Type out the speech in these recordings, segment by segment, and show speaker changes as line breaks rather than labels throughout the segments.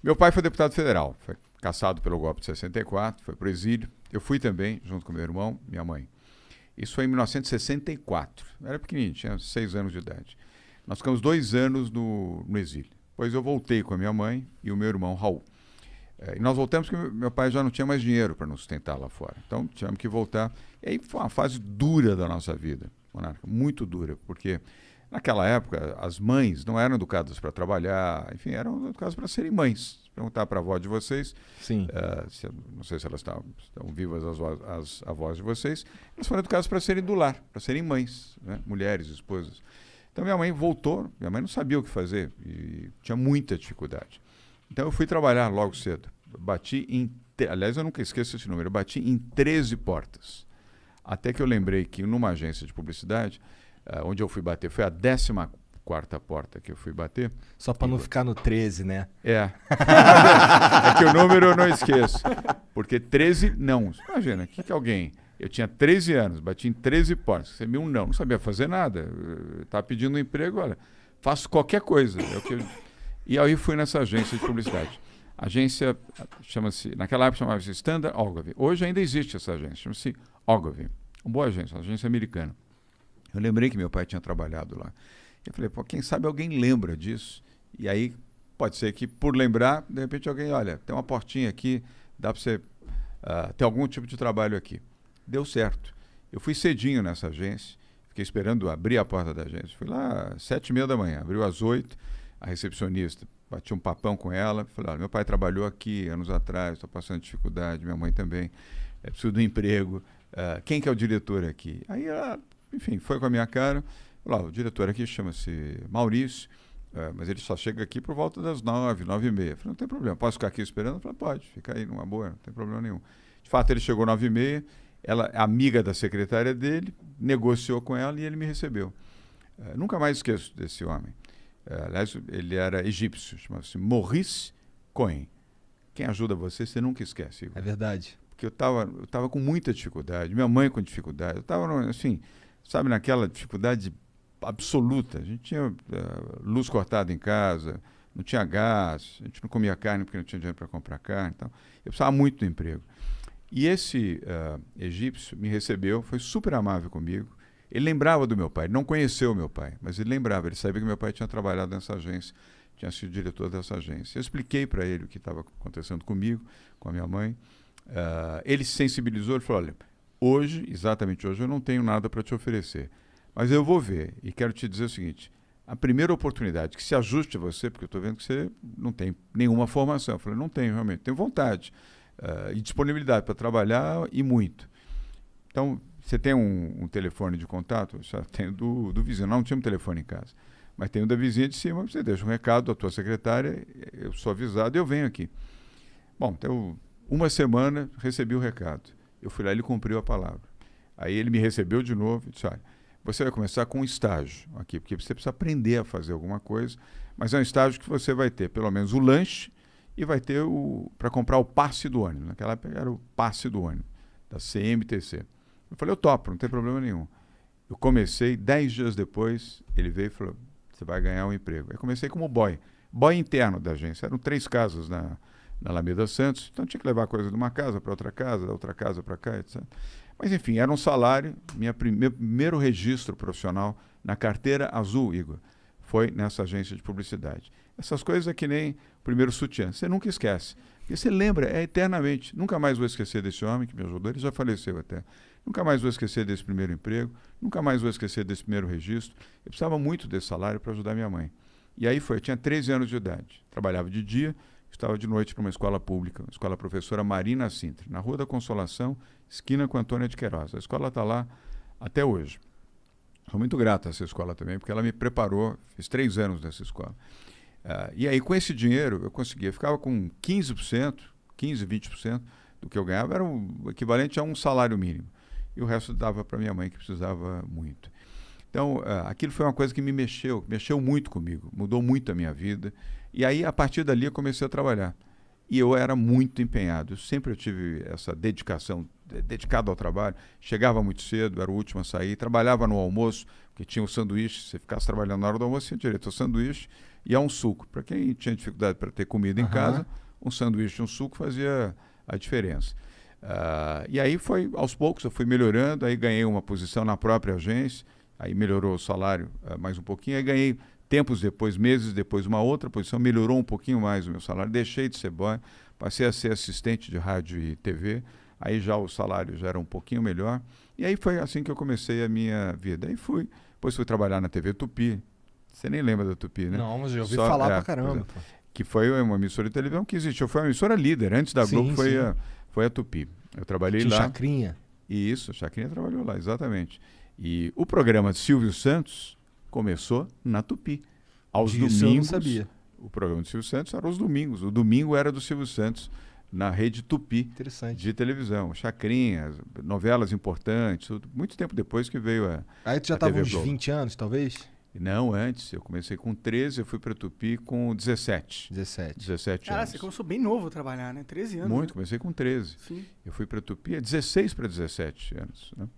Meu pai foi deputado federal, foi cassado pelo golpe de 64, foi para o exílio. Eu fui também, junto com meu irmão, minha mãe. Isso foi em 1964. Eu era pequenininho, tinha 6 anos de idade. Nós ficamos 2 anos no exílio. Depois eu voltei com a minha mãe e o meu irmão Raul. E nós voltamos porque meu pai já não tinha mais dinheiro para nos sustentar lá fora. Então tivemos que voltar. E aí foi uma fase dura da nossa vida, Monarca, muito dura, porque naquela época as mães não eram educadas para trabalhar, enfim, eram educadas para serem mães. Se perguntar para a avó de vocês,
Sim.
não sei se elas estão vivas, as avós de vocês, elas foram educadas para serem do lar, para serem mães, né? Mulheres, esposas. Então minha mãe voltou, minha mãe não sabia o que fazer e tinha muita dificuldade. Então eu fui trabalhar logo cedo. Aliás, eu nunca esqueço esse número, eu bati em 13 portas. Até que eu lembrei que numa agência de publicidade, onde eu fui bater, foi a 14ª porta que eu fui bater.
Só para não ficar no 13, né?
É. É que o número eu não esqueço. Porque 13 não. Imagina, o que alguém... Eu tinha 13 anos, bati em 13 portas. Recebi um não sabia fazer nada. Estava pedindo um emprego, olha, faço qualquer coisa. E aí fui nessa agência de publicidade. A agência naquela época chamava-se Standard Ogilvy. Hoje ainda existe essa agência, chama-se Ogilvy. Uma boa agência, uma agência americana. Eu lembrei que meu pai tinha trabalhado lá. Eu falei, pô, quem sabe alguém lembra disso? E aí pode ser que por lembrar, de repente alguém, olha, tem uma portinha aqui, dá para você ter algum tipo de trabalho aqui. Deu certo. Eu fui cedinho nessa agência, fiquei esperando abrir a porta da agência. Fui lá às 7h30 da manhã, abriu às 8h, a recepcionista, bati um papão com ela, falei, olha, meu pai trabalhou aqui anos atrás, estou passando dificuldade, minha mãe também, preciso de um emprego, quem que é o diretor aqui? Aí ela, enfim, foi com a minha cara, falou, o diretor aqui chama-se Maurício, mas ele só chega aqui por volta das 9h, 9h30. Falei, não tem problema, posso ficar aqui esperando? Falei, pode, fica aí numa boa, não tem problema nenhum. De fato, ele chegou 9h30, ela, amiga da secretária dele, negociou com ela e ele me recebeu. Nunca mais esqueço desse homem. Aliás, ele era egípcio, chamava-se Maurice Cohen. Quem ajuda você, você nunca esquece, Igor.
É verdade.
Porque eu tava com muita dificuldade, minha mãe com dificuldade, eu estava, assim, sabe, naquela dificuldade absoluta. A gente tinha luz cortada em casa, não tinha gás, a gente não comia carne porque não tinha dinheiro para comprar carne. Então, eu precisava muito do emprego. E esse egípcio me recebeu, foi super amável comigo. Ele lembrava do meu pai, ele não conheceu o meu pai, mas ele lembrava, ele sabia que meu pai tinha trabalhado nessa agência, tinha sido diretor dessa agência. Eu expliquei para ele o que estava acontecendo comigo, com a minha mãe. Ele se sensibilizou, ele falou, olha, hoje, exatamente hoje, eu não tenho nada para te oferecer, mas eu vou ver e quero te dizer o seguinte, a primeira oportunidade que se ajuste a você, porque eu estou vendo que você não tem nenhuma formação. Eu falei, não tenho realmente, tenho vontade e disponibilidade para trabalhar e muito. Então, você tem um telefone de contato? Eu já tenho do vizinho, não tinha um telefone em casa, mas tem o da vizinha de cima, você deixa um recado à tua secretária, eu sou avisado e eu venho aqui. Bom, então, uma semana recebi o recado. Eu fui lá e ele cumpriu a palavra. Aí ele me recebeu de novo e disse, olha, você vai começar com um estágio aqui, porque você precisa aprender a fazer alguma coisa, mas é um estágio que você vai ter pelo menos o lanche e vai ter para comprar o passe do ônibus. Naquela época era o passe do ônibus, da CMTC. Eu falei, eu topo, não tem problema nenhum. Eu comecei, 10 dias depois, ele veio e falou, você vai ganhar um emprego. Eu comecei como boy interno da agência. Eram 3 casas na Alameda Santos, então tinha que levar coisa de uma casa para outra casa, da outra casa para cá, etc. Mas enfim, era um salário, meu primeiro registro profissional na carteira azul, Igor, foi nessa agência de publicidade. Essas coisas é que nem o primeiro sutiã, você nunca esquece. Porque você lembra, eternamente. Nunca mais vou esquecer desse homem que me ajudou, ele já faleceu até. Nunca mais vou esquecer desse primeiro emprego, nunca mais vou esquecer desse primeiro registro. Eu precisava muito desse salário para ajudar minha mãe. E aí eu tinha 13 anos de idade, trabalhava de dia, estava de noite para uma escola pública, a escola professora Marina Sintra, na Rua da Consolação, esquina com Antônia de Queiroz. A escola está lá até hoje. Sou muito grato a essa escola também, porque ela me preparou, fiz 3 anos nessa escola. E aí, com esse dinheiro, eu conseguia, ficava com 15%, 15%, 20% do que eu ganhava, era o equivalente a um salário mínimo. E o resto dava para minha mãe, que precisava muito. Então, aquilo foi uma coisa que me mexeu muito comigo, mudou muito a minha vida. E aí, a partir dali, eu comecei a trabalhar. E eu era muito empenhado, eu tive essa dedicação, dedicado ao trabalho, chegava muito cedo, era o último a sair, trabalhava no almoço, porque tinha o sanduíche, se você ficasse trabalhando na hora do almoço, tinha direito ao sanduíche, e a um suco. Para quem tinha dificuldade para ter comida em casa, um sanduíche e um suco fazia a diferença. E aí foi, aos poucos, eu fui melhorando, aí ganhei uma posição na própria agência, aí melhorou o salário mais um pouquinho, aí ganhei tempos depois, meses depois, uma outra posição, melhorou um pouquinho mais o meu salário, deixei de ser boy, passei a ser assistente de rádio e TV, aí já o salário já era um pouquinho melhor, e aí foi assim que eu comecei a minha vida. Aí depois fui trabalhar na TV Tupi, você nem lembra da Tupi, né?
Não, mas eu ouvi falar pra caramba.
Que foi uma emissora de televisão que existiu, foi uma emissora líder, antes da Globo foi a Tupi. Eu trabalhei lá.
Chacrinha.
Isso, a Chacrinha trabalhou lá, exatamente. E o programa de Silvio Santos começou na Tupi. Aos domingos. Eu não sabia. O programa de Silvio Santos era aos domingos. O domingo era do Silvio Santos na rede Tupi de televisão. Chacrinha, novelas importantes, muito tempo depois que veio a
Aí tu já estava uns 20 anos, talvez?
Não, antes. Eu comecei com 13, eu fui para Tupi com 17. 17 anos.
Você começou bem novo a trabalhar, né? 13 anos.
Muito,
né?
Comecei com 13.
Sim.
Eu fui para Tupi 16 para 17 anos. Né?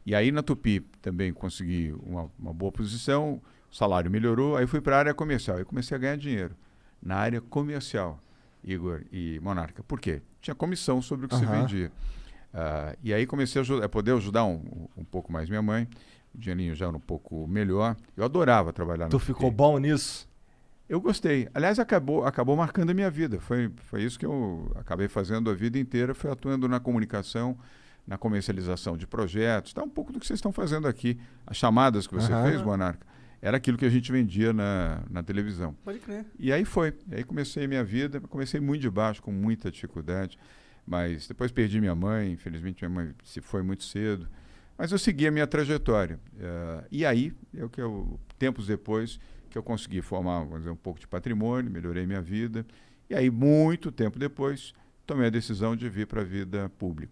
E aí na Tupi também consegui uma boa posição, o salário melhorou, aí fui para a área comercial. Aí comecei a ganhar dinheiro na área comercial, Igor e Monarca. Por quê? Tinha comissão sobre o que se vendia. E aí comecei a poder ajudar um pouco mais minha mãe. O dinheirinho já era um pouco melhor. Eu adorava trabalhar
Tu ficou bom nisso?
Eu gostei. Aliás, acabou marcando a minha vida. Foi isso que eu acabei fazendo a vida inteira, foi atuando na comunicação, na comercialização de projetos. Tá um pouco do que vocês estão fazendo aqui. As chamadas que você fez, Monarca, era aquilo que a gente vendia na televisão.
Pode crer.
E aí foi. Aí comecei a minha vida. Comecei muito de baixo, com muita dificuldade. Mas depois perdi minha mãe. Infelizmente, minha mãe se foi muito cedo. Mas eu segui a minha trajetória. E aí, tempos depois, que eu consegui formar, vamos dizer, um pouco de patrimônio, melhorei minha vida. E aí, muito tempo depois, tomei a decisão de vir para a vida pública.